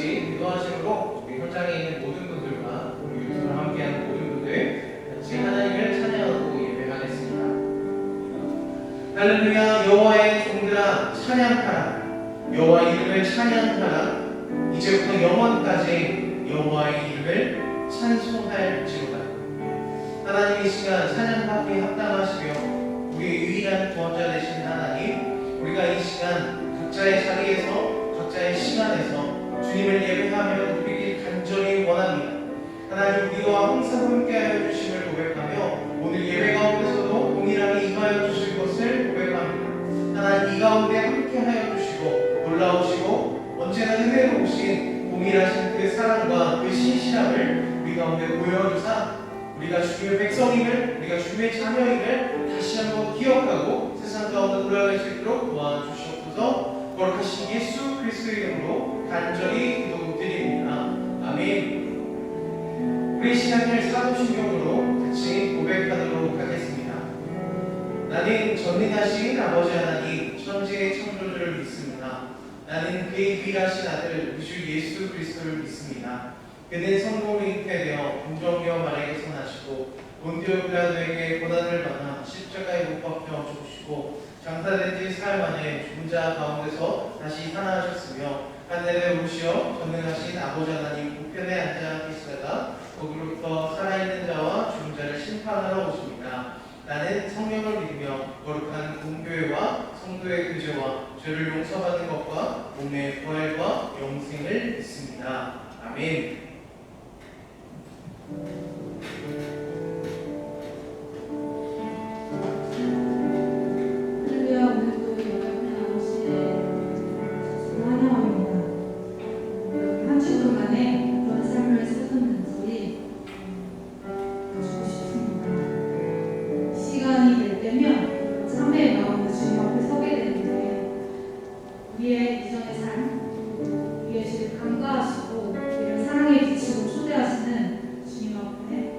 같이 기도하심으로 우리 현장에 있는 모든 분들과 우리 유튜브를 함께하는 모든 분들 같이 하나님을 찬양하고 예배하겠습니다. 할렐루야. 여호와의 종들아 찬양하라. 여호와 이름을 찬양하라. 이제부터 영원까지 여호와의 이름을 찬송할지로다. 하나님 이 시간 찬양받기에 합당하시며 우리의 유일한 구원자 되신 하나님, 우리가 이 시간 각자의 자리에서 각자의 시간에서 주님을 예배하며 누리길 간절히 원합니다. 하나님 우리와 항상 함께하여 주심을 고백하며 오늘 예배 가운데서도 동일하게 임하여 주실 것을 고백합니다. 하나님 이 가운데 함께하여 주시고 놀라우시고 언제나 은혜로우신 동일하신 그 사랑과 그 신실함을 우리 가운데 보여주사 우리가 주님의 백성임을, 우리가 주님의 자녀임을 다시 한번 기억하고 세상 가운데 돌아갈 수 있도록 도와주시옵소서. 거룩하신 예수 그리스도의 이름으로 간절히 기도드립니다. 아멘. 우리 시간을 사도신경으로 같이 고백하도록 하겠습니다. 나는 전능하신 아버지 하나님 천지의 창조주를 믿습니다. 나는 그의 유일하신 아들 우리 주 예수 그리스도를 믿습니다. 그는 성령으로 잉태되어 공정녀 마리아에게서 나시고 본디오 빌라도에게 고난을 받아 십자가에 못 박혀 죽으시고 장사된 지 사흘 만에 죽은 자 가운데서 다시 살아나셨으며 하늘에 오르시어 전능하신 아버지 하나님 우편에 앉아 계시다가 거기로부터 살아있는 자와 죽은 자를 심판하러 오십니다. 나는 성령을 믿으며 거룩한 공교회와 성도의 교제와 죄를 용서받는 것과 몸의 부활과 영생을 믿습니다. 아멘. 할렐루야. 오늘도 여러분의 아버지의 환영합니다. 한 주간의 그런 삶을 살았는지 가지고 싶습니다. 시간이 될 때면 참회의 마음으로 주님 앞에 서게 되는데 우리의 이전의 삶, 우리의 죄를 간과하시고 우리를 사랑의 빛으로 초대하시는 주님 앞에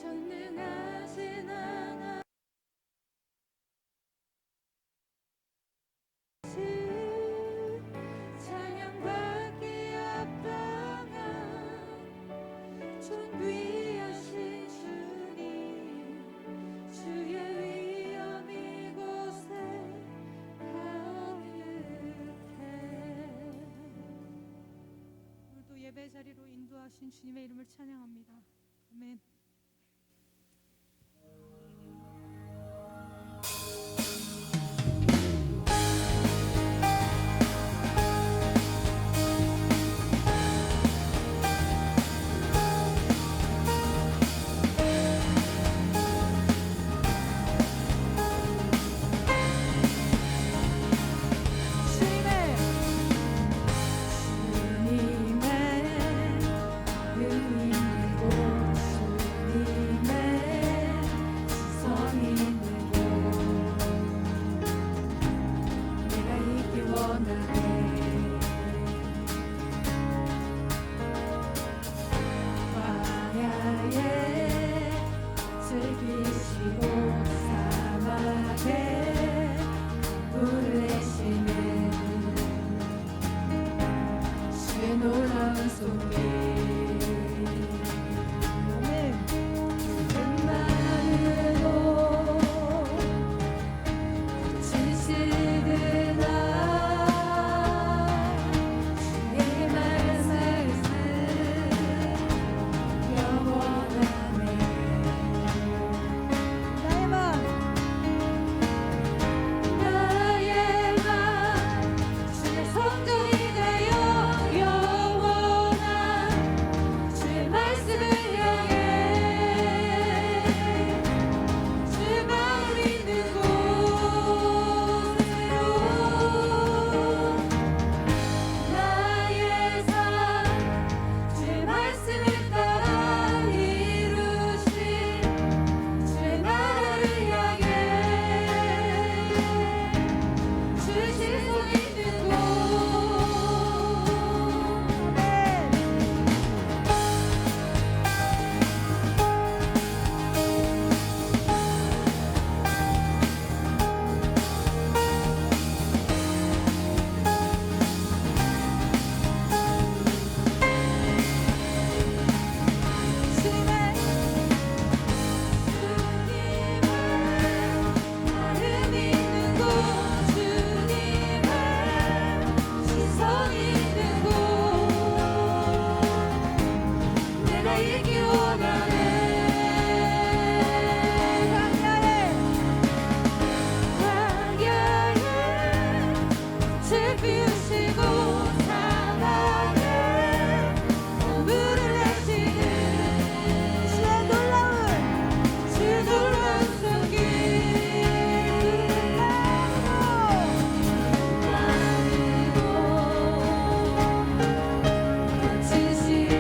전능하신 하나님 찬양받기 합당한 존귀하신 주님 주의 위엄 이곳에 가득해. 오늘도 예배 자리로 인도하신 주님의 이름을 찬양합니다. 아멘. 놀라운 손길 끝만으로 진실은 주의 말씀 영원하네. 나의 맘 주의 성전이 되어 영원한 주의 말씀을 향해 주의 마음 있는 곳으로 나의 삶 주의 말씀을 따라 이루신 주의 나라를 향해 주의 시선 있는 곳. 나름 있는 곳 주님의 시선 있는 곳 내가 있기 원하네. 광야에 책 피우시고 사막에 물을 내시는 주의 놀라운 손길 진실은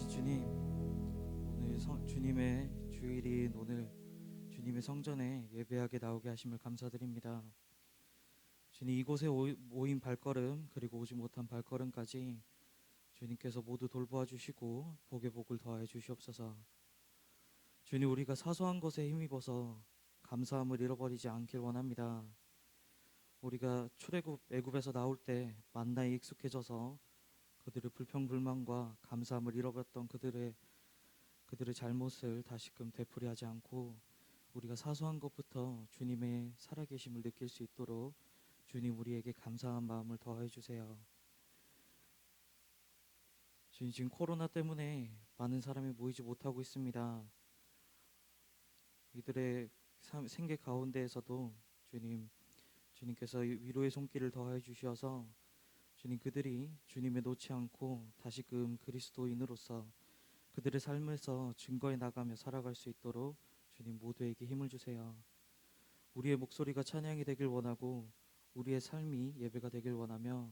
살아계신 주님, 오늘 주님의 주일인 오늘 주님의 성전에 예배하게 나오게 하심을 감사드립니다. 주님, 이곳에 모인 발걸음 그리고 오지 못한 발걸음까지 주님께서 모두 돌보아 주시고 복의 복을 더하여 주시옵소서. 주님, 우리가 사소한 것에 힘입어서 감사함을 잃어버리지 않길 원합니다. 우리가 출애굽 애굽에서 나올 때 만나에 익숙해져서 그들의 불평불만과 감사함을 잃어버렸던 그들의 잘못을 다시금 되풀이하지 않고 우리가 사소한 것부터 주님의 살아계심을 느낄 수 있도록 주님, 우리에게 감사한 마음을 더해 주세요. 주님, 지금 코로나 때문에 많은 사람이 모이지 못하고 있습니다. 이들의 생계 가운데에서도 주님께서 위로의 손길을 더해 주셔서 주님, 그들이 주님에 놓지 않고 다시금 그리스도인으로서 그들의 삶에서 증거해 나가며 살아갈 수 있도록 주님, 모두에게 힘을 주세요. 우리의 목소리가 찬양이 되길 원하고 우리의 삶이 예배가 되길 원하며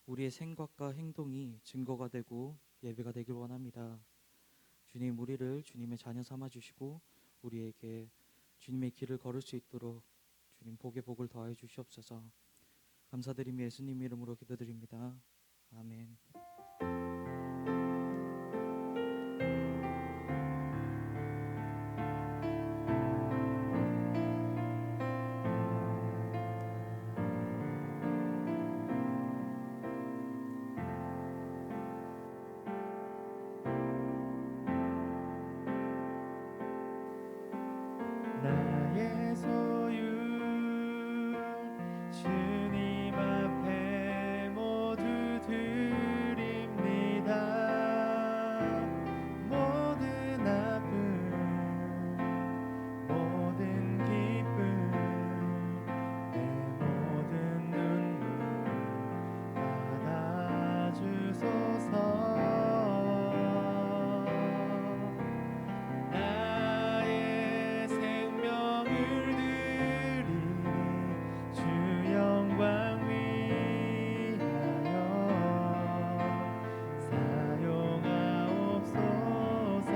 우리의 생각과 행동이 증거가 되고 예배가 되길 원합니다. 주님, 우리를 주님의 자녀 삼아 주시고 우리에게 주님의 길을 걸을 수 있도록 주님, 복의 복을 더해 주시옵소서. 감사드리며 예수님 이름으로 기도드립니다. 아멘. 나의 소유 주님 앞에 모두 드립니다. 모든 아픔 모든 기쁨 내 모든 눈물 받아주소서. 나의 생명을 드리니 주 영광 위하여 사용하옵소서.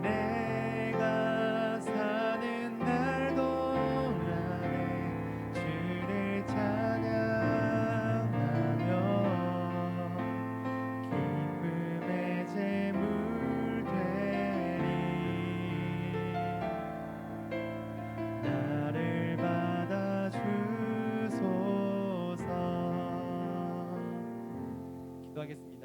내가 사는 날 동안에 주를 찬양하며 기쁨의 제물 되리. 나를 받아주소서. 기도하겠습니다.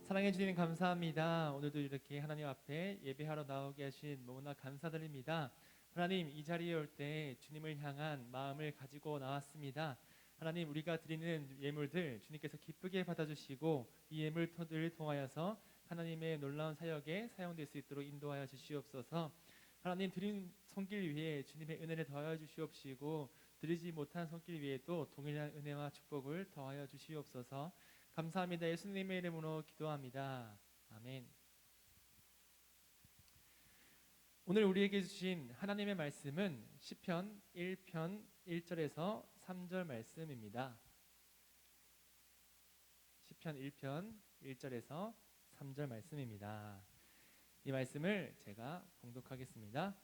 사랑해 주님 감사합니다. 오늘도 이렇게 하나님 앞에 예배하러 나오게 하신 너무나 감사드립니다. 하나님, 이 자리에 올 때 주님을 향한 마음을 가지고 나왔습니다. 하나님, 우리가 드리는 예물들 주님께서 기쁘게 받아주시고 이 예물들을 통하여서 하나님의 놀라운 사역에 사용될 수 있도록 인도하여 주시옵소서. 하나님, 드린 손길 위에 주님의 은혜를 더하여 주시옵시고 드리지 못한 손길 위에 또 동일한 은혜와 축복을 더하여 주시옵소서. 감사합니다. 예수님의 이름으로 기도합니다. 아멘. 오늘 우리에게 주신 하나님의 말씀은 시편 1편 1절에서 3절 말씀입니다. 시편 1편 1절에서 3절 말씀입니다. 이 말씀을 제가 봉독하겠습니다.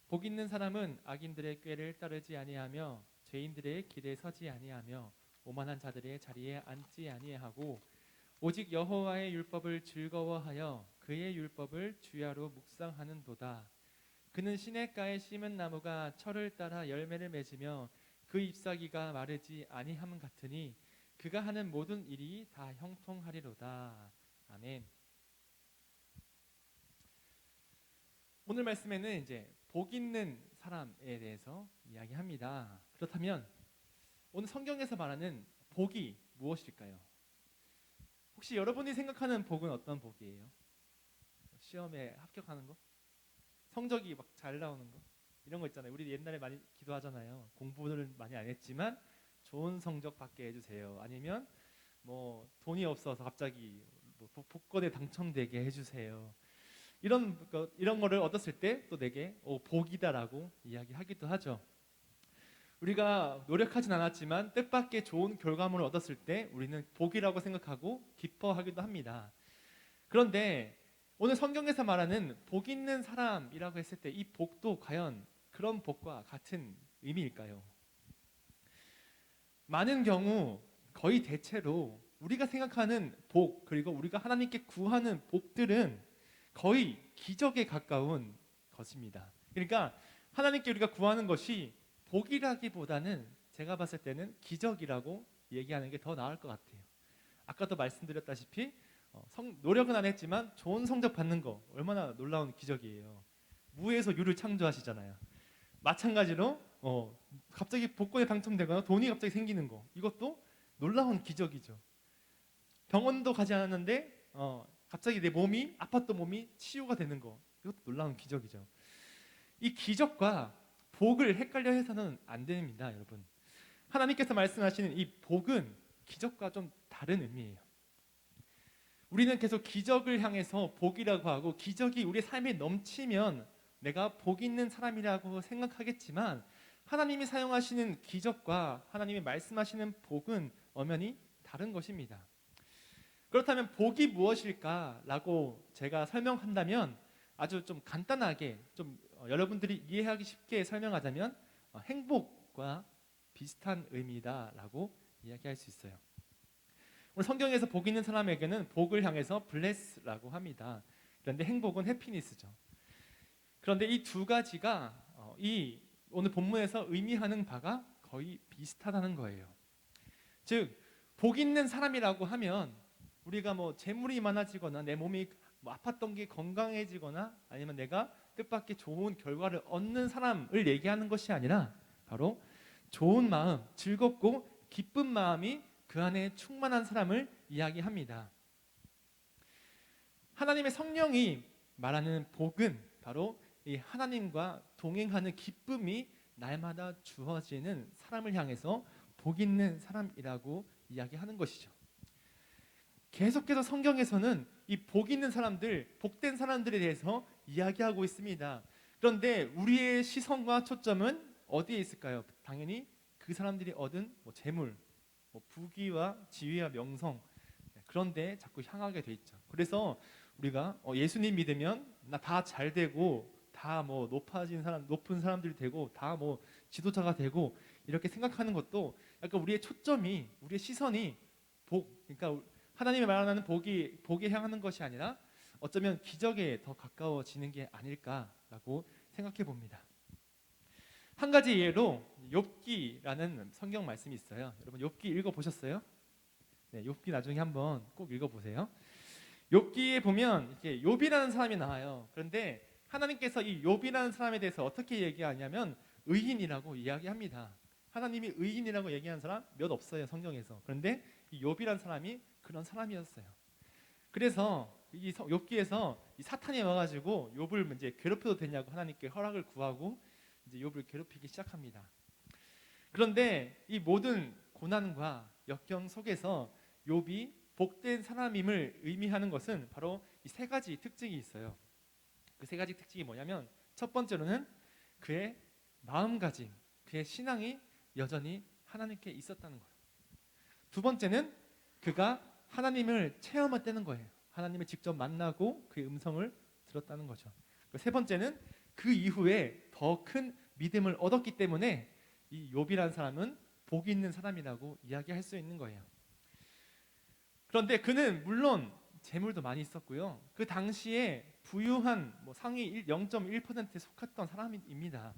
복 있는 사람은 악인들의 꾀를 따르지 아니하며 죄인들의 길에 서지 아니하며 오만한 자들의 자리에 앉지 아니하고 오직 여호와의 율법을 즐거워하여 그의 율법을 주야로 묵상하는도다. 그는 시냇가에 심은 나무가 철을 따라 열매를 맺으며 그 잎사귀가 마르지 아니함 같으니 그가 하는 모든 일이 다 형통하리로다. 아멘. 오늘 말씀에는 이제 복 있는 사람에 대해서 이야기합니다. 그렇다면 오늘 성경에서 말하는 복이 무엇일까요? 혹시 여러분이 생각하는 복은 어떤 복이에요? 시험에 합격하는 거? 성적이 막 잘 나오는 거? 이런 거 있잖아요. 우리 옛날에 많이 기도하잖아요. 공부를 많이 안 했지만 좋은 성적 받게 해주세요. 아니면 뭐 돈이 없어서 갑자기 뭐 복권에 당첨되게 해주세요. 이런 거를 얻었을 때 또 내게 복이다라고 이야기하기도 하죠. 우리가 노력하진 않았지만 뜻밖의 좋은 결과물을 얻었을 때 우리는 복이라고 생각하고 기뻐하기도 합니다. 그런데 오늘 성경에서 말하는 복 있는 사람이라고 했을 때 이 복도 과연 그런 복과 같은 의미일까요? 많은 경우 거의 대체로 우리가 생각하는 복, 그리고 우리가 하나님께 구하는 복들은 거의 기적에 가까운 것입니다. 그러니까 하나님께 우리가 구하는 것이 복이라기보다는 제가 봤을 때는 기적이라고 얘기하는 게 더 나을 것 같아요. 아까도 말씀드렸다시피 노력은 안 했지만 좋은 성적 받는 거 얼마나 놀라운 기적이에요. 무에서 유를 창조하시잖아요. 마찬가지로 갑자기 복권에 당첨되거나 돈이 갑자기 생기는 거, 이것도 놀라운 기적이죠. 병원도 가지 않았는데 갑자기 내 몸이 아팠던 몸이 치유가 되는 거, 이것도 놀라운 기적이죠. 이 기적과 복을 헷갈려 해서는 안 됩니다, 여러분. 하나님께서 말씀하시는 이 복은 기적과 좀 다른 의미예요. 우리는 계속 기적을 향해서 복이라고 하고, 기적이 우리 삶에 넘치면 내가 복 있는 사람이라고 생각하겠지만, 하나님이 사용하시는 기적과 하나님이 말씀하시는 복은 엄연히 다른 것입니다. 그렇다면 복이 무엇일까라고 제가 설명한다면, 아주 좀 간단하게 좀 여러분들이 이해하기 쉽게 설명하자면 행복과 비슷한 의미다라고 이야기할 수 있어요. 오늘 성경에서 복 있는 사람에게는 복을 향해서 bless라고 합니다. 그런데 행복은 happiness죠. 그런데 이 두 가지가 이 오늘 본문에서 의미하는 바가 거의 비슷하다는 거예요. 즉, 복 있는 사람이라고 하면 우리가 뭐 재물이 많아지거나 내 몸이 뭐 아팠던 게 건강해지거나 아니면 내가 뜻밖의 좋은 결과를 얻는 사람을 얘기하는 것이 아니라 바로 좋은 마음, 즐겁고 기쁜 마음이 그 안에 충만한 사람을 이야기합니다. 하나님의 성령이 말하는 복은 바로 이 하나님과 동행하는 기쁨이 날마다 주어지는 사람을 향해서 복 있는 사람이라고 이야기하는 것이죠. 계속해서 성경에서는 이 복 있는 사람들, 복된 사람들에 대해서 이야기하고 있습니다. 그런데 우리의 시선과 초점은 어디에 있을까요? 당연히 그 사람들이 얻은 재물, 부귀와 지위와 명성, 그런데 자꾸 향하게 돼 있죠. 그래서 우리가 예수님 믿으면 나 다 잘 되고 다 높아진 사람, 높은 사람들이 되고 다 지도자가 되고 이렇게 생각하는 것도 약간 우리의 초점이, 우리의 시선이 그러니까 하나님이 말하는 복에 향하는 것이 아니라 어쩌면 기적에 더 가까워지는 게 아닐까라고 생각해 봅니다. 한 가지 예로 욥기라는 성경 말씀이 있어요. 여러분 욥기 읽어 보셨어요? 네, 욥기 나중에 한번 꼭 읽어 보세요. 욥기에 보면 이렇게 욥이라는 사람이 나와요. 그런데 하나님께서 이 욥이라는 사람에 대해서 어떻게 얘기하냐면 의인이라고 이야기합니다. 하나님이 의인이라고 얘기하는 사람 몇 없어요, 성경에서. 그런데 이 욥이라는 사람이 그런 사람이었어요. 그래서 이 욥기에서 이 사탄이 와가지고 욥을 이제 괴롭혀도 되냐고 하나님께 허락을 구하고 이제 욥을 괴롭히기 시작합니다. 그런데 이 모든 고난과 역경 속에서 욥이 복된 사람임을 의미하는 것은 바로 이 세 가지 특징이 있어요. 그 세 가지 특징이 뭐냐면, 첫 번째로는 그의 마음가짐, 그의 신앙이 여전히 하나님께 있었다는 거예요. 두 번째는 그가 하나님을 체험했다는 거예요. 하나님을 직접 만나고 그의 음성을 들었다는 거죠. 세 번째는 그 이후에 더 큰 믿음을 얻었기 때문에 이 욥이라는 사람은 복이 있는 사람이라고 이야기할 수 있는 거예요. 그런데 그는 물론 재물도 많이 있었고요. 그 당시에 부유한 상위 0.1%에 속했던 사람입니다.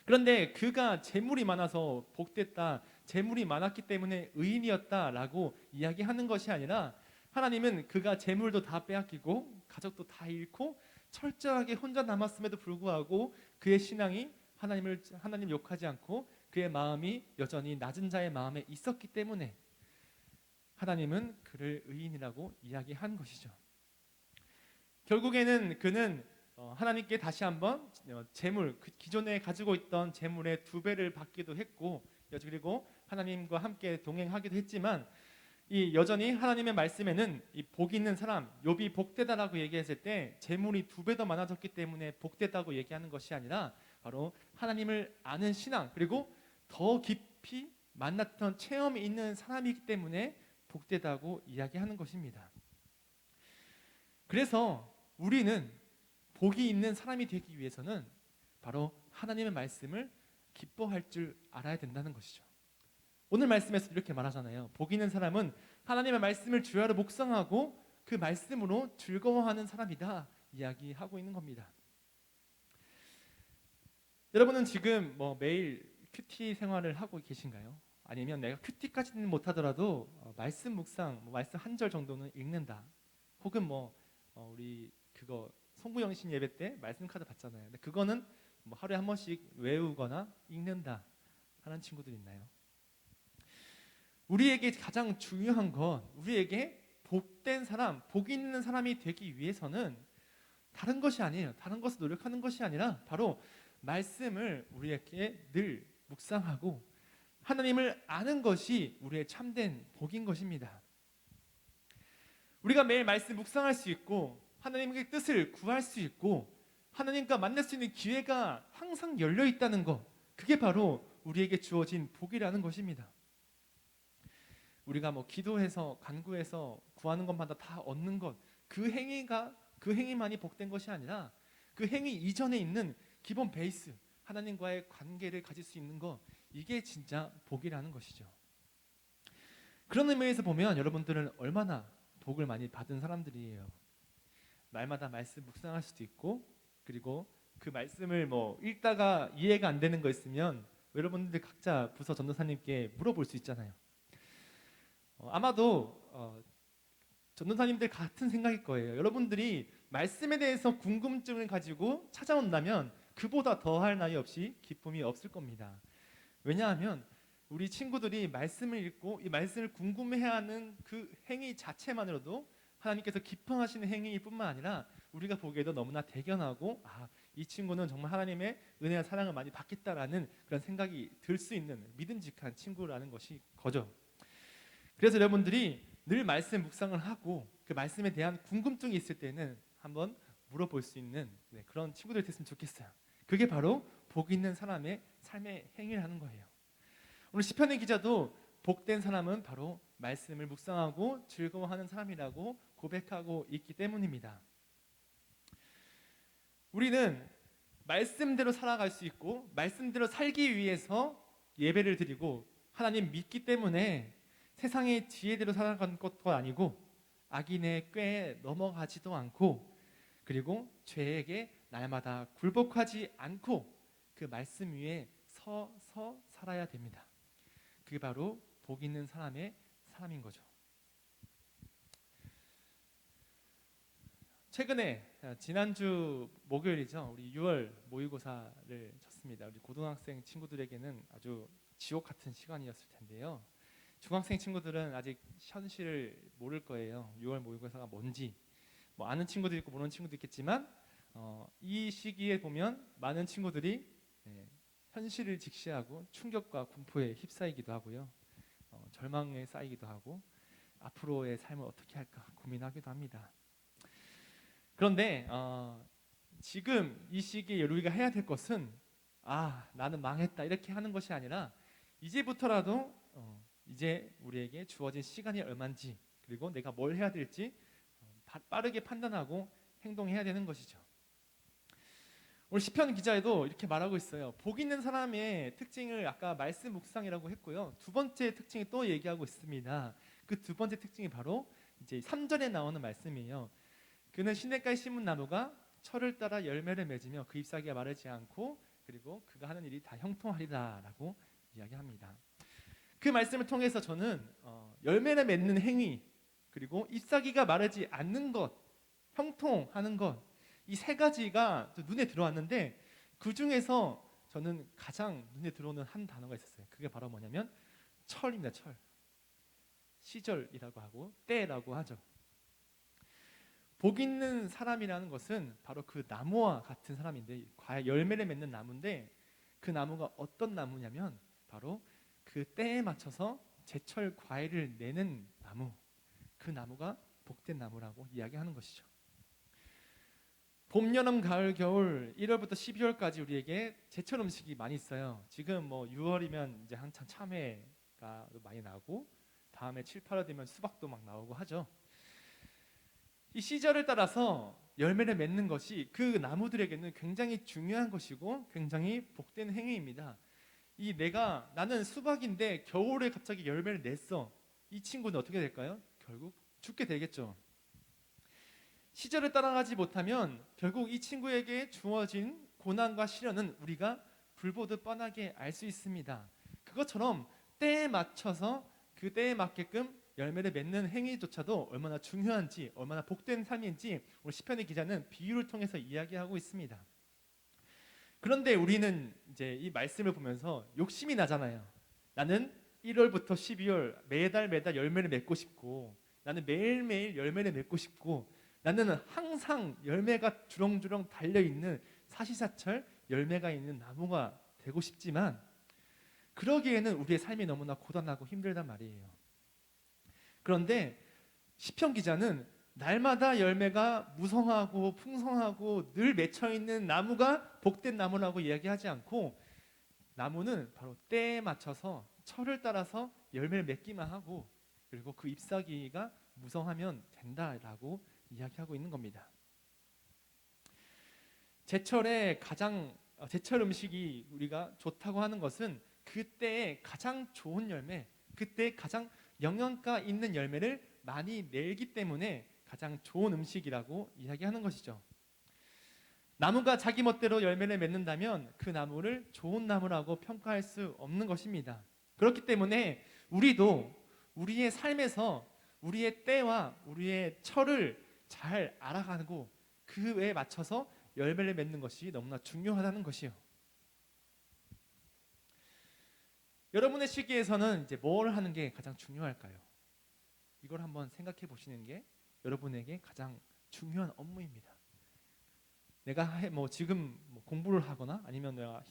그런데 그가 재물이 많아서 복됐다, 재물이 많았기 때문에 의인이었다라고 이야기하는 것이 아니라, 하나님은 그가 재물도 다 빼앗기고 가족도 다 잃고 철저하게 혼자 남았음에도 불구하고 그의 신앙이 하나님 욕하지 않고 그의 마음이 여전히 낮은 자의 마음에 있었기 때문에 하나님은 그를 의인이라고 이야기한 것이죠. 결국에는 그는 하나님께 다시 한번 재물, 기존에 가지고 있던 재물의 2배를 받기도 했고, 그리고 하나님과 함께 동행하기도 했지만, 이 여전히 하나님의 말씀에는 이 복 있는 사람, 욥이 복되다라고 얘기했을 때 재물이 2배 더 많아졌기 때문에 복되다고 얘기하는 것이 아니라 바로 하나님을 아는 신앙, 그리고 더 깊이 만났던 체험이 있는 사람이기 때문에 복되다고 이야기하는 것입니다. 그래서 우리는 복이 있는 사람이 되기 위해서는 바로 하나님의 말씀을 기뻐할 줄 알아야 된다는 것이죠. 오늘 말씀에서 이렇게 말하잖아요. 복 있는 사람은 하나님의 말씀을 주야로 묵상하고 그 말씀으로 즐거워하는 사람이다 이야기하고 있는 겁니다. 여러분은 지금 매일 큐티 생활을 하고 계신가요? 아니면 내가 큐티까지는 못하더라도 말씀 묵상, 말씀 한 절 정도는 읽는다. 혹은 우리 그거 송구영신 예배 때 말씀 카드 받잖아요. 근데 그거는 하루에 한 번씩 외우거나 읽는다 하는 친구들 있나요? 우리에게 가장 중요한 건 우리에게 복된 사람, 복 있는 사람이 되기 위해서는 다른 것이 아니에요. 다른 것을 노력하는 것이 아니라 바로 말씀을 우리에게 늘 묵상하고 하나님을 아는 것이 우리의 참된 복인 것입니다. 우리가 매일 말씀 묵상할 수 있고 하나님의 뜻을 구할 수 있고 하나님과 만날 수 있는 기회가 항상 열려 있다는 것, 그게 바로 우리에게 주어진 복이라는 것입니다. 우리가 기도해서 간구해서 구하는 것마다 다 얻는 것, 그 행위만이 복된 것이 아니라 그 행위 이전에 있는 기본 베이스, 하나님과의 관계를 가질 수 있는 것, 이게 진짜 복이라는 것이죠. 그런 의미에서 보면 여러분들은 얼마나 복을 많이 받은 사람들이에요. 날마다 말씀 묵상할 수도 있고, 그리고 그 말씀을 읽다가 이해가 안 되는 거 있으면 여러분들 각자 부서 전도사님께 물어볼 수 있잖아요. 아마도 전도사님들 같은 생각일 거예요. 여러분들이 말씀에 대해서 궁금증을 가지고 찾아온다면 그보다 더할 나위 없이 기쁨이 없을 겁니다. 왜냐하면 우리 친구들이 말씀을 읽고 이 말씀을 궁금해하는 그 행위 자체만으로도 하나님께서 기뻐하시는 행위일 뿐만 아니라 우리가 보기에도 너무나 대견하고 이 친구는 정말 하나님의 은혜와 사랑을 많이 받겠다라는 그런 생각이 들 수 있는 믿음직한 친구라는 것이 거죠. 그래서 여러분들이 늘 말씀 묵상을 하고 그 말씀에 대한 궁금증이 있을 때는 한번 물어볼 수 있는 그런 친구들이 됐으면 좋겠어요. 그게 바로 복 있는 사람의 삶의 행위라는 거예요. 오늘 시편의 기자도 복된 사람은 바로 말씀을 묵상하고 즐거워하는 사람이라고 고백하고 있기 때문입니다. 우리는 말씀대로 살아갈 수 있고 말씀대로 살기 위해서 예배를 드리고 하나님 믿기 때문에 세상의 지혜대로 살아가는 것도 아니고 악인의 꾀에 넘어가지도 않고 그리고 죄에게 날마다 굴복하지 않고 그 말씀 위에 서서 살아야 됩니다. 그게 바로 복 있는 사람의 삶인 거죠. 최근에 지난주 목요일이죠. 우리 6월 모의고사를 쳤습니다. 우리 고등학생 친구들에게는 아주 지옥 같은 시간이었을 텐데요. 중학생 친구들은 아직 현실을 모를 거예요. 6월 모의고사가 뭔지 아는 친구도 있고 모르는 친구도 있겠지만 이 시기에 보면 많은 친구들이 현실을 직시하고 충격과 공포에 휩싸이기도 하고요. 절망에 쌓이기도 하고 앞으로의 삶을 어떻게 할까 고민하기도 합니다. 그런데 지금 이 시기에 우리가 해야 될 것은 나는 망했다 이렇게 하는 것이 아니라 이제부터라도 이제 우리에게 주어진 시간이 얼마인지 그리고 내가 뭘 해야 될지 빠르게 판단하고 행동해야 되는 것이죠. 오늘 시편 기자에도 이렇게 말하고 있어요. 복 있는 사람의 특징을 아까 말씀 묵상이라고 했고요. 두 번째 특징이 또 얘기하고 있습니다. 그 두 번째 특징이 바로 이제 3절에 나오는 말씀이에요. 그는 시냇가에 심은 나무가 철을 따라 열매를 맺으며 그 잎사귀가 마르지 않고 그리고 그가 하는 일이 다 형통하리라라고 이야기합니다. 그 말씀을 통해서 저는 열매를 맺는 행위 그리고 잎사귀가 마르지 않는 것, 형통하는 것 이 세 가지가 눈에 들어왔는데 그 중에서 저는 가장 눈에 들어오는 한 단어가 있었어요. 그게 바로 뭐냐면 철입니다. 철. 시절이라고 하고 때라고 하죠. 복 있는 사람이라는 것은 바로 그 나무와 같은 사람인데 열매를 맺는 나무인데 그 나무가 어떤 나무냐면 바로 그 때에 맞춰서 제철 과일을 내는 나무, 그 나무가 복된 나무라고 이야기하는 것이죠. 봄, 여름, 가을, 겨울 1월부터 12월까지 우리에게 제철 음식이 많이 있어요. 지금 6월이면 이제 한참 참외가 많이 나고 다음에 7, 8월 되면 수박도 막 나오고 하죠. 이 시절을 따라서 열매를 맺는 것이 그 나무들에게는 굉장히 중요한 것이고 굉장히 복된 행위입니다. 나는 수박인데 겨울에 갑자기 열매를 냈어. 이 친구는 어떻게 될까요? 결국 죽게 되겠죠. 시절을 따라가지 못하면 결국 이 친구에게 주어진 고난과 시련은 우리가 불보듯 뻔하게 알 수 있습니다. 그것처럼 때에 맞춰서 그 때에 맞게끔 열매를 맺는 행위조차도 얼마나 중요한지, 얼마나 복된 삶인지 오늘 시편의 기자는 비유를 통해서 이야기하고 있습니다. 그런데 우리는 이제 이 말씀을 보면서 욕심이 나잖아요. 나는 1월부터 12월 매달 열매를 맺고 싶고, 나는 매일매일 열매를 맺고 싶고, 나는 항상 열매가 주렁주렁 달려있는 사시사철 열매가 있는 나무가 되고 싶지만, 그러기에는 우리의 삶이 너무나 고단하고 힘들단 말이에요. 그런데 시편 기자는 날마다 열매가 무성하고 풍성하고 늘 맺혀있는 나무가 복된 나무라고 이야기하지 않고, 나무는 바로 때에 맞춰서 철을 따라서 열매를 맺기만 하고, 그리고 그 잎사귀가 무성하면 된다라고 이야기하고 있는 겁니다. 제철 음식이 우리가 좋다고 하는 것은 그때에 가장 좋은 열매, 그때 가장 영양가 있는 열매를 많이 내기 때문에 가장 좋은 음식이라고 이야기하는 것이죠. 나무가 자기 멋대로 열매를 맺는다면 그 나무를 좋은 나무라고 평가할 수 없는 것입니다. 그렇기 때문에 우리도 우리의 삶에서 우리의 때와 우리의 철을 잘 알아가고 그에 맞춰서 열매를 맺는 것이 너무나 중요하다는 것이요. 여러분의 시기에서는 이제 뭘 하는 게 가장 중요할까요? 이걸 한번 생각해 보시는 게 여러분에게 가장 중요한 업무입니다. 내가 지금 공부를 하거나 아니면 내가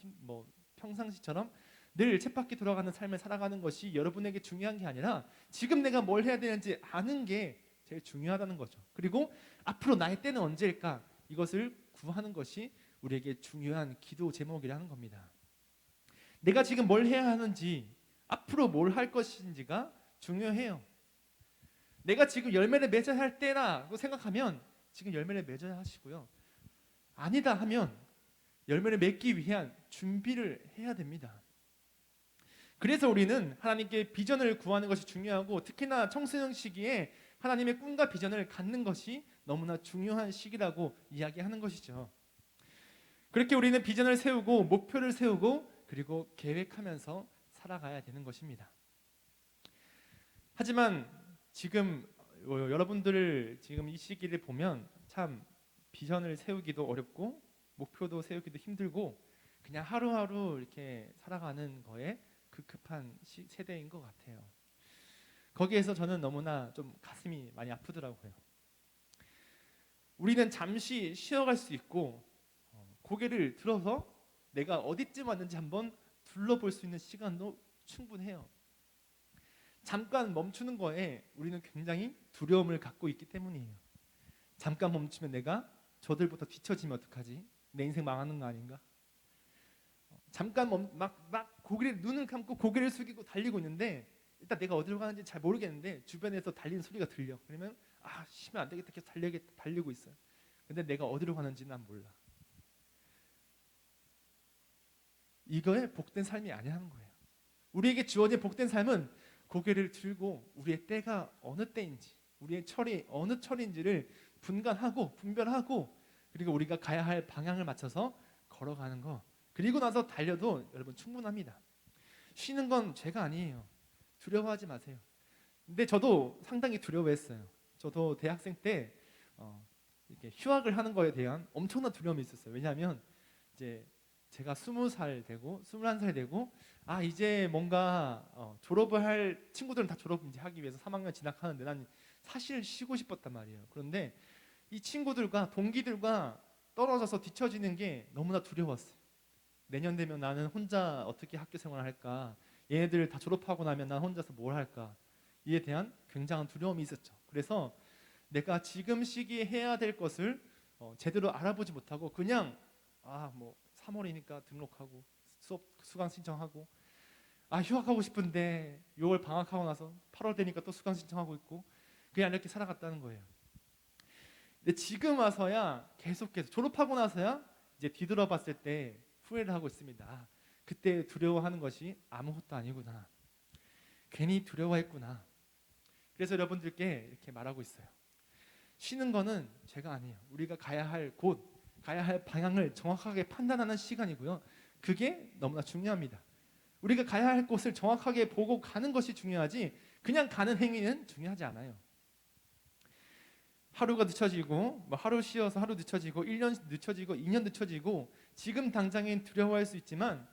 평상시처럼 늘 쳇바퀴 돌아가는 삶을 살아가는 것이 여러분에게 중요한 게 아니라 지금 내가 뭘 해야 되는지 아는 게 제일 중요하다는 거죠. 그리고 앞으로 나의 때는 언제일까? 이것을 구하는 것이 우리에게 중요한 기도 제목이라는 겁니다. 내가 지금 뭘 해야 하는지, 앞으로 뭘 할 것인지가 중요해요. 내가 지금 열매를 맺어야 할 때라고 생각하면 지금 열매를 맺어야 하시고요. 아니다 하면 열매를 맺기 위한 준비를 해야 됩니다. 그래서 우리는 하나님께 비전을 구하는 것이 중요하고, 특히나 청소년 시기에 하나님의 꿈과 비전을 갖는 것이 너무나 중요한 시기라고 이야기하는 것이죠. 그렇게 우리는 비전을 세우고 목표를 세우고 그리고 계획하면서 살아가야 되는 것입니다. 하지만 지금 여러분들 지금 이 시기를 보면 참 비전을 세우기도 어렵고 목표도 세우기도 힘들고 그냥 하루하루 이렇게 살아가는 거에 급급한 세대인 것 같아요. 거기에서 저는 너무나 좀 가슴이 많이 아프더라고요. 우리는 잠시 쉬어갈 수 있고 고개를 들어서 내가 어디쯤 왔는지 한번 둘러볼 수 있는 시간도 충분해요. 잠깐 멈추는 거에 우리는 굉장히 두려움을 갖고 있기 때문이에요. 잠깐 멈추면 내가 저들보다 뒤처지면 어떡하지? 내 인생 망하는 거 아닌가? 잠깐 눈을 감고 고개를 숙이고 달리고 있는데 일단 내가 어디로 가는지 잘 모르겠는데 주변에서 달리는 소리가 들려. 그러면 쉬면 안 되겠다, 계속 달리고 있어요. 근데 내가 어디로 가는지는 난 몰라. 이거에 복된 삶이 아니라는 거예요. 우리에게 주어진 복된 삶은 고개를 들고 우리의 때가 어느 때인지, 우리의 철이 어느 철인지를 분별하고 그리고 우리가 가야 할 방향을 맞춰서 걸어가는 거. 그리고 나서 달려도 여러분 충분합니다. 쉬는 건 죄가 아니에요. 두려워하지 마세요. 근데 저도 상당히 두려워했어요. 저도 대학생 때 이렇게 휴학을 하는 거에 대한 엄청난 두려움이 있었어요. 왜냐하면 이제 제가 20살 되고 21살 되고 이제 뭔가 졸업을 할 친구들은 다 졸업 이제 하기 위해서 3학년 진학하는데 난 사실 쉬고 싶었단 말이에요. 그런데 이 친구들과 동기들과 떨어져서 뒤처지는 게 너무나 두려웠어요. 내년 되면 나는 혼자 어떻게 학교 생활을 할까? 얘네들 다 졸업하고 나면 난 혼자서 뭘 할까? 이에 대한 굉장한 두려움이 있었죠. 그래서 내가 지금 시기에 해야 될 것을 제대로 알아보지 못하고 그냥 3월이니까 등록하고 수강 신청하고 휴학하고 싶은데 6월 방학하고 나서 8월 되니까 또 수강 신청하고 있고 그냥 이렇게 살아갔다는 거예요. 근데 지금 와서야 계속해서 졸업하고 나서야 이제 뒤돌아봤을 때 후회를 하고 있습니다. 그때 두려워하는 것이 아무것도 아니구나. 괜히 두려워했구나. 그래서 여러분들께 이렇게 말하고 있어요. 쉬는 거는 죄가 아니에요. 우리가 가야 할 곳, 가야 할 방향을 정확하게 판단하는 시간이고요. 그게 너무나 중요합니다. 우리가 가야 할 곳을 정확하게 보고 가는 것이 중요하지 그냥 가는 행위는 중요하지 않아요. 하루가 늦춰지고 하루 쉬어서 하루 늦춰지고 1년 늦춰지고 2년 늦춰지고 지금 당장엔 두려워할 수 있지만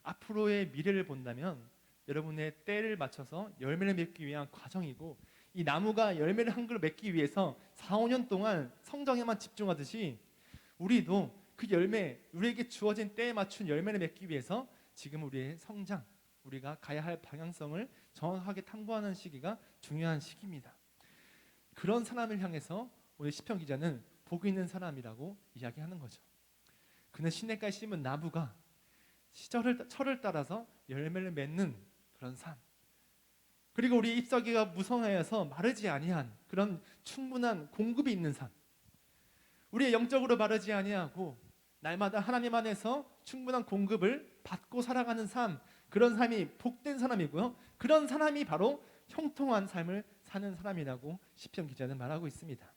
앞으로의 미래를 본다면 여러분의 때를 맞춰서 열매를 맺기 위한 과정이고 이 나무가 열매를 한 그루 맺기 위해서 4, 5년 동안 성장에만 집중하듯이 우리도 그 열매, 우리에게 주어진 때에 맞춘 열매를 맺기 위해서 지금 우리의 성장, 우리가 가야 할 방향성을 정확하게 탐구하는 시기가 중요한 시기입니다. 그런 사람을 향해서 오늘 시편 기자는 복 있는 사람이라고 이야기하는 거죠. 그는 시냇가에 심은 나무가 철을 따라서 열매를 맺는 그런 삶. 그리고 우리 잎사귀가 무성하여서 마르지 아니한 그런 충분한 공급이 있는 삶. 우리의 영적으로 마르지 아니하고 날마다 하나님 안에서 충분한 공급을 받고 살아가는 삶. 그런 삶이 복된 사람이고요. 그런 사람이 바로 형통한 삶을 사는 사람이라고 시편 기자는 말하고 있습니다.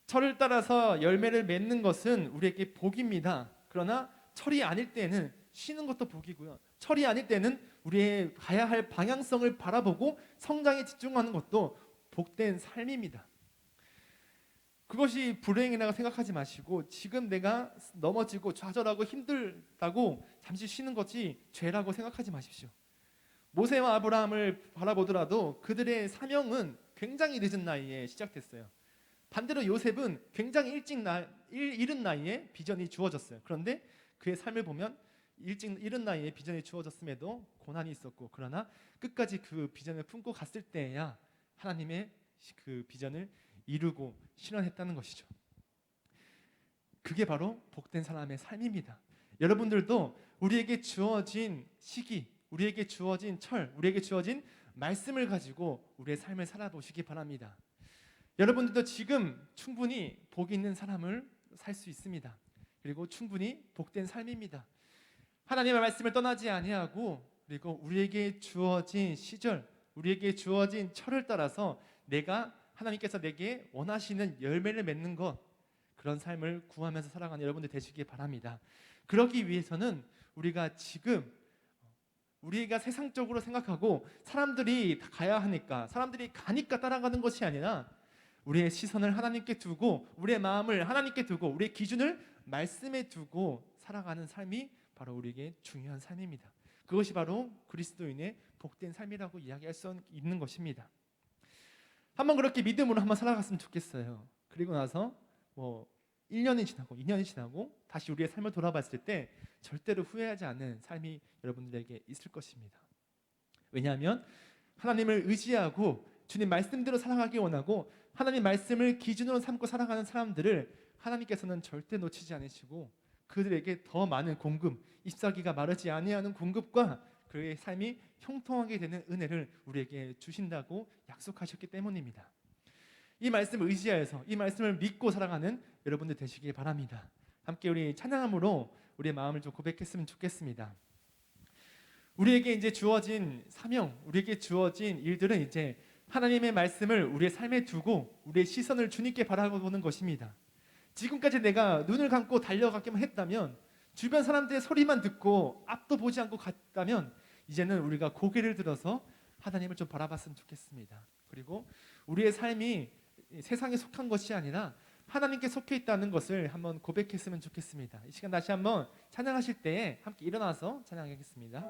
철을 따라서 열매를 맺는 것은 우리에게 복입니다. 그러나 철이 아닐 때는 쉬는 것도 복이고요. 철이 아닐 때는 우리의 가야 할 방향성을 바라보고 성장에 집중하는 것도 복된 삶입니다. 그것이 불행이라고 생각하지 마시고 지금 내가 넘어지고 좌절하고 힘들다고 잠시 쉬는 것이 죄라고 생각하지 마십시오. 모세와 아브라함을 바라보더라도 그들의 사명은 굉장히 늦은 나이에 시작됐어요. 반대로 요셉은 굉장히 이른 나이에 비전이 주어졌어요. 그런데 그의 삶을 보면 이른 나이에 비전이 주어졌음에도 고난이 있었고 그러나 끝까지 그 비전을 품고 갔을 때야 하나님의 그 비전을 이루고 실현했다는 것이죠. 그게 바로 복된 사람의 삶입니다. 여러분들도 우리에게 주어진 시기, 우리에게 주어진 철, 우리에게 주어진 말씀을 가지고 우리의 삶을 살아보시기 바랍니다. 여러분들도 지금 충분히 복 있는 사람을 살 수 있습니다. 그리고 충분히 복된 삶입니다. 하나님의 말씀을 떠나지 아니하고 그리고 우리에게 주어진 시절, 우리에게 주어진 철을 따라서 하나님께서 내게 원하시는 열매를 맺는 것, 그런 삶을 구하면서 살아가는 여러분들 되시기 바랍니다. 그러기 위해서는 우리가 지금 우리가 세상적으로 생각하고 사람들이 다 가야 하니까 사람들이 가니까 따라가는 것이 아니라 우리의 시선을 하나님께 두고 우리의 마음을 하나님께 두고 우리의 기준을 말씀에 두고 살아가는 삶이 바로 우리에게 중요한 삶입니다. 그것이 바로 그리스도인의 복된 삶이라고 이야기할 수 있는 것입니다. 한번 그렇게 믿음으로 한번 살아갔으면 좋겠어요. 그리고 나서 1년이 지나고 2년이 지나고 다시 우리의 삶을 돌아봤을 때 절대로 후회하지 않는 삶이 여러분들에게 있을 것입니다. 왜냐하면 하나님을 의지하고 주님 말씀대로 살아가기 원하고 하나님 말씀을 기준으로 삼고 살아가는 사람들을 하나님께서는 절대 놓치지 않으시고 그들에게 더 많은 공급, 잎사귀가 마르지 아니하는 공급과 그의 삶이 형통하게 되는 은혜를 우리에게 주신다고 약속하셨기 때문입니다. 이 말씀을 의지하여서 이 말씀을 믿고 살아가는 여러분들 되시길 바랍니다. 함께 우리 찬양함으로 우리의 마음을 좀 고백했으면 좋겠습니다. 우리에게 이제 주어진 사명, 우리에게 주어진 일들은 이제 하나님의 말씀을 우리의 삶에 두고 우리의 시선을 주님께 바라보는 것입니다. 지금까지 내가 눈을 감고 달려가기만 했다면, 주변 사람들의 소리만 듣고 앞도 보지 않고 갔다면 이제는 우리가 고개를 들어서 하나님을 좀 바라봤으면 좋겠습니다. 그리고 우리의 삶이 세상에 속한 것이 아니라 하나님께 속해 있다는 것을 한번 고백했으면 좋겠습니다. 이 시간 다시 한번 찬양하실 때에 함께 일어나서 찬양하겠습니다.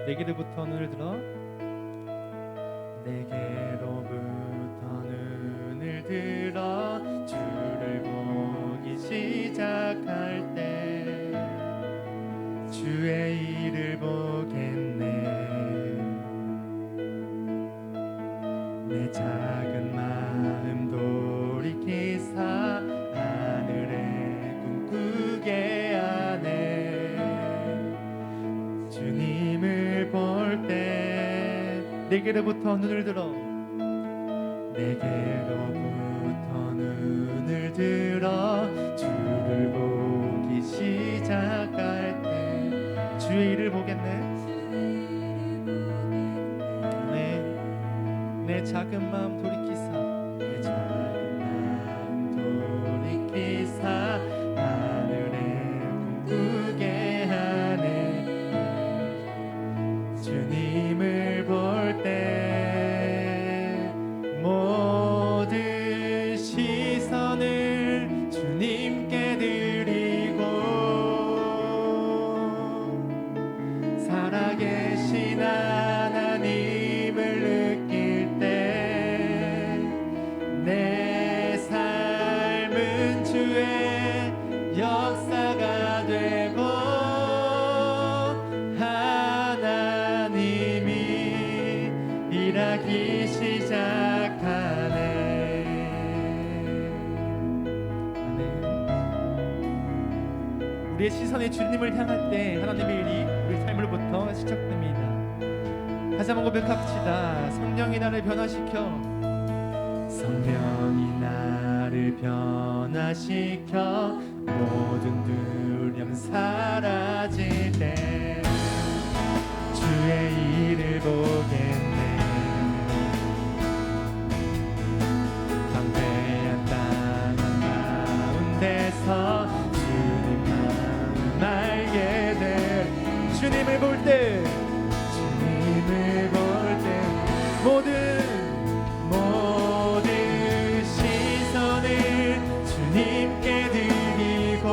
내게로부터 눈을 들어 내게로부터 눈을 들어 주를 보기 시작할 때 주의 일을 보겠네. 내 작은 마음 돌이키사 하늘의 꿈 내게로부터 눈을 들어 내게로부터 눈을 들어 주를 보기 시작할 때 주의 일을 보겠네. 내 작은 마음 돌이키사 내 작은 마음 돌이키사 하늘에 꿈꾸게 하네. 주님을 볼 때 모든 시선을 주님께 드리고 살아계신 하나님을 느낄 때 내 삶은 주의 역사가 되고 하나님이 일하기 시작하네. 아멘. 우리의 시선이 주님을 향할 때 하나님의 일이 우리 삶으로부터 시작됩니다. 다시 한번 고백합시다. 성령이 나를 변화시켜 성령이 나를 변화시켜 모든 두려움 사라질 때 주의 일을 보겠네. 광대한 땅 가운데서 주님 마음 알게 돼. 주님을 볼 때 모든 시선을 주님께 드리고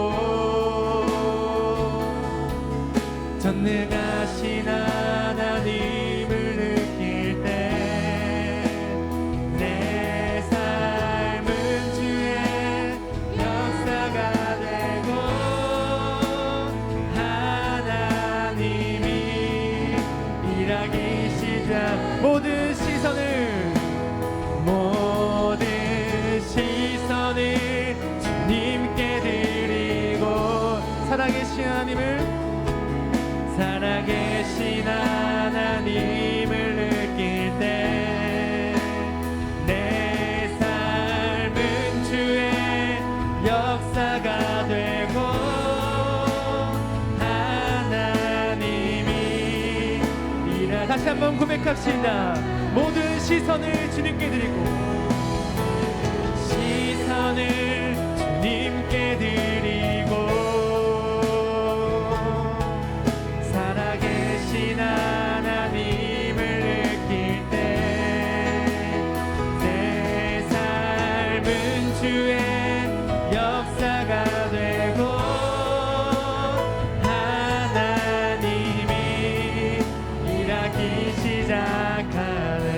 전능하신 하나님을 느낄 때 내 삶은 주의 역사가 되고 하나님이 일하기 시작. 모든 시선을 주님께 드리고 살아계신 하나님을 느낄 때 내 삶은 주의 역사가 되고 하나님이 일하. 다시 한번 고백합시다. 모든 시선을 주님께 드리고 시선을 주님께 드리고 살아계신 하나님을 느낄 때 내 삶은 주의 역사가 되고 하나님이 일하기 시작하네.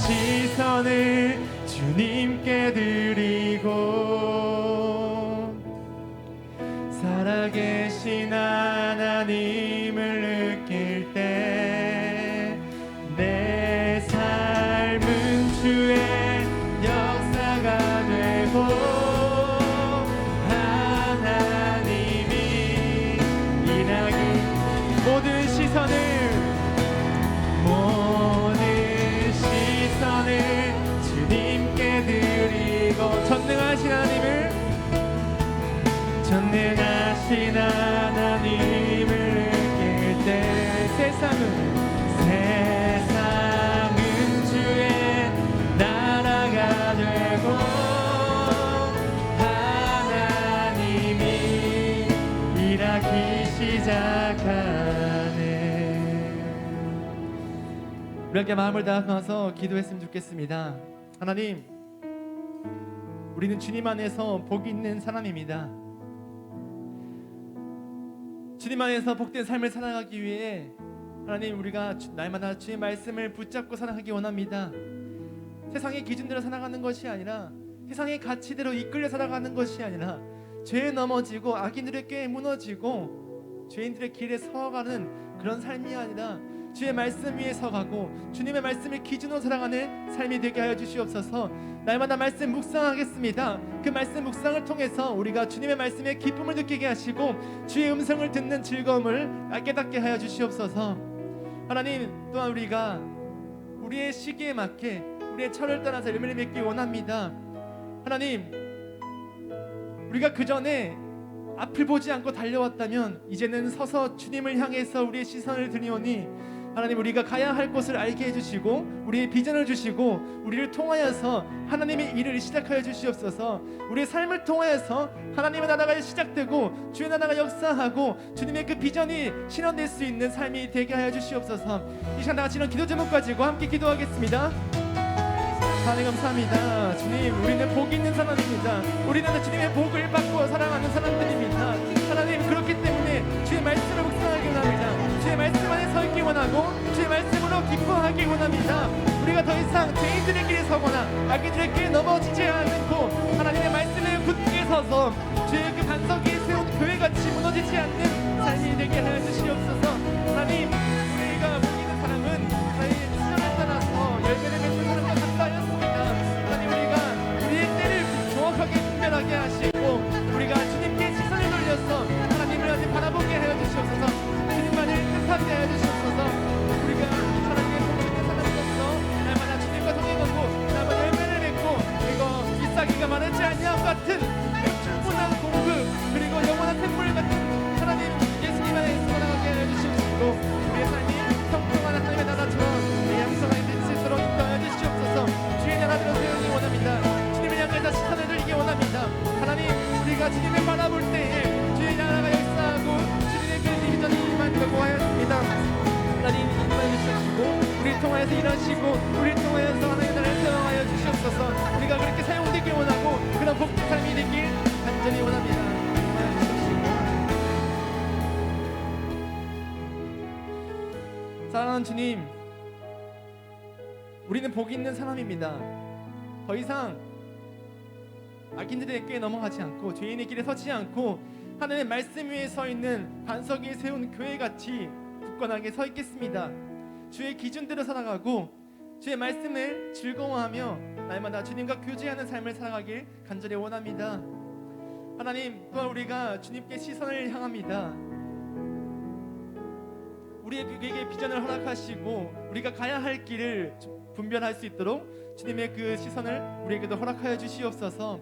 시선을 주님께 드리고 살아계신 하나님을 느낄 때 내 삶은 주의 역사가 되고 하나님이 일하기 모든 시선을 주님께 드리고 전능하신 하나님을 느낄 때 세상은 주의 나라가 되고 하나님이 일하기 시작하네. 우리 함께 마음을 다하면서 기도했으면 좋겠습니다. 하나님, 우리는 주님 안에서 복이 있는 사람입니다. 주님 안에서 복된 삶을 살아가기 위해 하나님, 우리가 날마다 주의 말씀을 붙잡고 살아가기 원합니다. 세상의 기준대로 살아가는 것이 아니라, 세상의 가치대로 이끌려 살아가는 것이 아니라, 죄에 넘어지고 악인들의 꾀에 무너지고 죄인들의 길에 서가는 그런 삶이 아니라 주의 말씀 위에 서가고 주님의 말씀을 기준으로 살아가는 삶이 되게 하여 주시옵소서. 날마다 말씀 묵상하겠습니다. 그 말씀 묵상을 통해서 우리가 주님의 말씀에 기쁨을 느끼게 하시고 주의 음성을 듣는 즐거움을 깨닫게 하여 주시옵소서. 하나님, 또한 우리가 우리의 시기에 맞게 우리의 철을 따라서 열매를 맺기 원합니다. 하나님, 우리가 그 전에 앞을 보지 않고 달려왔다면 이제는 서서 주님을 향해서 우리의 시선을 드리오니 하나님, 우리가 가야 할 곳을 알게 해주시고 우리의 비전을 주시고 우리를 통하여서 하나님의 일을 시작하여 주시옵소서. 우리의 삶을 통하여서 하나님의 나라가 시작되고 주의 나라가 역사하고 주님의 그 비전이 실현될 수 있는 삶이 되게 하여 주시옵소서. 이 시간 다같이 이런 기도 제목 가지고 함께 기도하겠습니다. 하나님 감사합니다. 주님, 우리는 복이 있는 사람입니다. 우리는 주님의 복을 받고 사랑하는 사람들입니다. 하나님, 그렇기 때문에 주의 말씀을 묵상하기 원합니다. 주의 말씀 안에 서 있기 원하고 주의 말씀으로 기뻐하기 원합니다. 우리가 더 이상 죄인들의 길에 서거나 악인들의 길에 넘어지지 않고 하나님의 말씀에 굳게 서서 주의 그 반석 위에 세운 교회같이 무너지지 않는 삶이 되게 하여 주시옵소서. 하나님, 우리가 복 있는 사람은 하나님 시간을 따라서 열매를 맺는 사람과 같다였습니다. 하나님, 우리가 우리의 때를 정확하게 분별하게 하시고 우리가 주님께 시선을 돌려서 하나님을 아직 바라보게 하여 주시옵소서. 주님만을 뜻하게 하여 주시옵소서. 우리가 하나님의 복 있는 사람으로서 날마다 주님과 동행하고 날마다 열매를 맺고 그리고 잎사귀가 마르지 아니함 같은 충분한 공급 그리고 영원한 샘물 같은 하나님 예수님 안에 살아가게 하여 주시옵시고 우리의 삶이 성통한 하나님의 나라처럼 양성하게 될 수 있도록 인도하여 주시옵소서. 주의 나라대로 세우기 원합니다. 주님을 향해서 시선을 들리기 원합니다. 하나님, 우리가 주님을 바라볼 때에 주의 나라가 역사하고 주님의 그 비전이 임한다고 하였습니다. 하나님, 임하여 주시고 우리를 통하여서 일하시고 우리를 통하여서 하나님의 나라를 세워하여 주시옵소서. 우리가 그렇게 사용되기 원하고 그런 복된 삶이 되길 간절히 원합니다. 임하여 주시옵시고. 사랑하는 주님, 우리는 복이 있는 사람입니다. 더 이상 악인들의 꾀에 넘어가지 않고 죄인의 길에 서지 않고 하나님의 말씀 위에 서 있는 반석 위에 세운 교회같이 굳건하게 서 있겠습니다. 주의 기준대로 살아가고 주의 말씀을 즐거워하며 날마다 주님과 교제하는 삶을 살아가길 간절히 원합니다. 하나님, 또한 우리가 주님께 시선을 향합니다. 우리에게 비전을 허락하시고 우리가 가야 할 길을 분별할 수 있도록 주님의 그 시선을 우리에게도 허락하여 주시옵소서.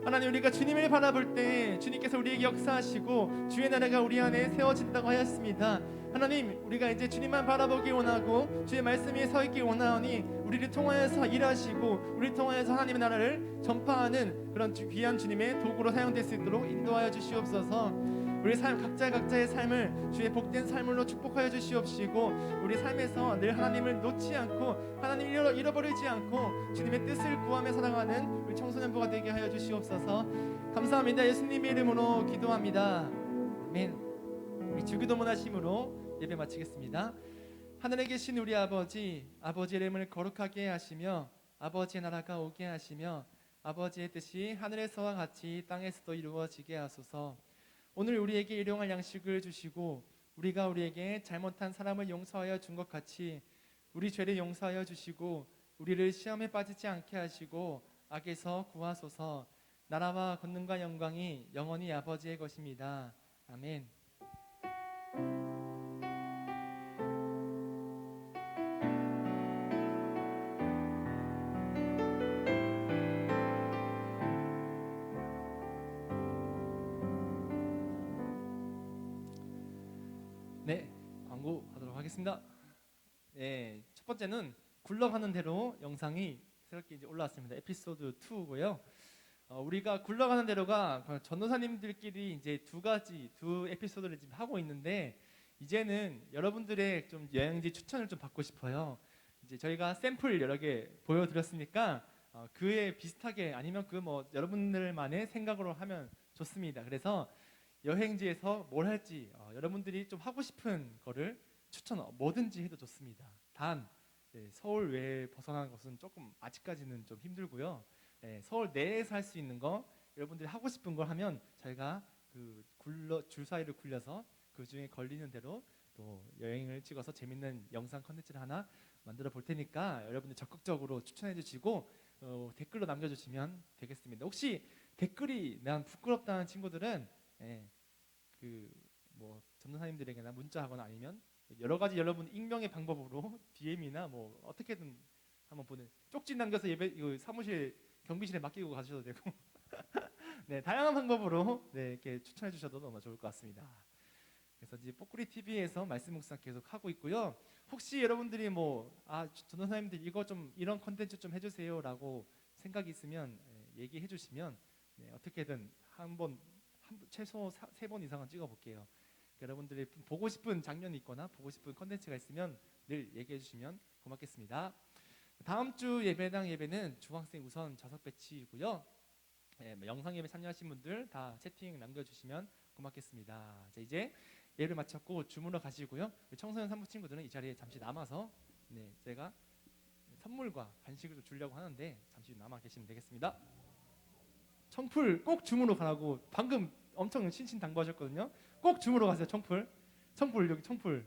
하나님, 우리가 주님을 바라볼 때 주님께서 우리에게 역사하시고 주의 나라가 우리 안에 세워진다고 하였습니다. 하나님, 우리가 이제 주님만 바라보기 원하고 주의 말씀 위에 서 있기 원하오니 우리를 통하여서 일하시고 우리를 통하여서 하나님의 나라를 전파하는 그런 귀한 주님의 도구로 사용될 수 있도록 인도하여 주시옵소서. 우리 삶 각자의 삶을 주의 복된 삶으로 축복하여 주시옵시고 우리 삶에서 늘 하나님을 놓지 않고 하나님을 잃어버리지 않고 주님의 뜻을 구하며 살아가는 우리 청소년부가 되게 하여 주시옵소서. 감사합니다. 예수님의 이름으로 기도합니다. 아멘. 우리 주기도문 하심으로 예배 마치겠습니다. 하늘에 계신 우리 아버지, 아버지의 이름을 거룩하게 하시며 아버지의 나라가 오게 하시며 아버지의 뜻이 하늘에서와 같이 땅에서도 이루어지게 하소서. 오늘 우리에게 일용할 양식을 주시고 우리가 우리에게 잘못한 사람을 용서하여 준 것 같이 우리 죄를 용서하여 주시고 우리를 시험에 빠지지 않게 하시고 악에서 구하소서. 나라와 권능과 영광이 영원히 아버지의 것입니다. 아멘. 네, 광고하도록 하겠습니다. 네, 첫 번째는 굴러가는 대로 영상이 새롭게 이제 올라왔습니다. 에피소드 2고요. 우리가 굴러가는 대로가 전도사님들끼리 이제 두 에피소드를 지금 하고 있는데 이제는 여러분들의 좀 여행지 추천을 좀 받고 싶어요. 이제 저희가 샘플 여러 개 보여드렸으니까 그에 비슷하게 아니면 그 뭐 여러분들만의 생각으로 하면 좋습니다. 그래서 여행지에서 뭘 할지 여러분들이 좀 하고 싶은 거를 추천 뭐든지 해도 좋습니다. 단 서울 외에 벗어나는 것은 조금 아직까지는 좀 힘들고요. 서울 내에서 할 수 있는 거 여러분들이 하고 싶은 걸 하면 저희가 그 줄 사이를 굴려서 그 중에 걸리는 대로 또 여행을 찍어서 재밌는 영상 컨텐츠를 하나 만들어 볼 테니까 여러분들 적극적으로 추천해 주시고 댓글로 남겨주시면 되겠습니다. 혹시 댓글이 난 부끄럽다는 친구들은 그 전도사님들에게나 문자하거나 아니면 여러 가지 여러분 익명의 방법으로 DM이나 뭐 어떻게든 한번 보는 쪽지 남겨서 예배 사무실 경비실에 맡기고 가셔도 되고 네, 다양한 방법으로 이렇게 추천해 주셔도 너무 좋을 것 같습니다. 그래서 이제 뽀꾸리 TV에서 말씀 묵상 계속 하고 있고요. 혹시 여러분들이 전도사님들 이거 좀 이런 컨텐츠 좀 해주세요라고 생각이 있으면 얘기해 주시면 어떻게든 최소 3번 이상은 찍어볼게요. 여러분들이 보고 싶은 장면이 있거나 보고 싶은 컨텐츠가 있으면 늘 얘기해 주시면 고맙겠습니다. 다음 주 예배당 예배는 중학생 우선 좌석 배치이고요. 영상 예배 참여하신 분들 다 채팅 남겨주시면 고맙겠습니다. 자, 이제 예배를 마쳤고 주무러 가시고요. 청소년 산부 친구들은 이 자리에 잠시 남아서 제가 선물과 간식을 좀 주려고 하는데 잠시 남아 계시면 되겠습니다. 청풀 꼭 주무러 가라고 방금 엄청 신신당부하셨거든요. 꼭 주무러 가세요. 청풀 여기 청풀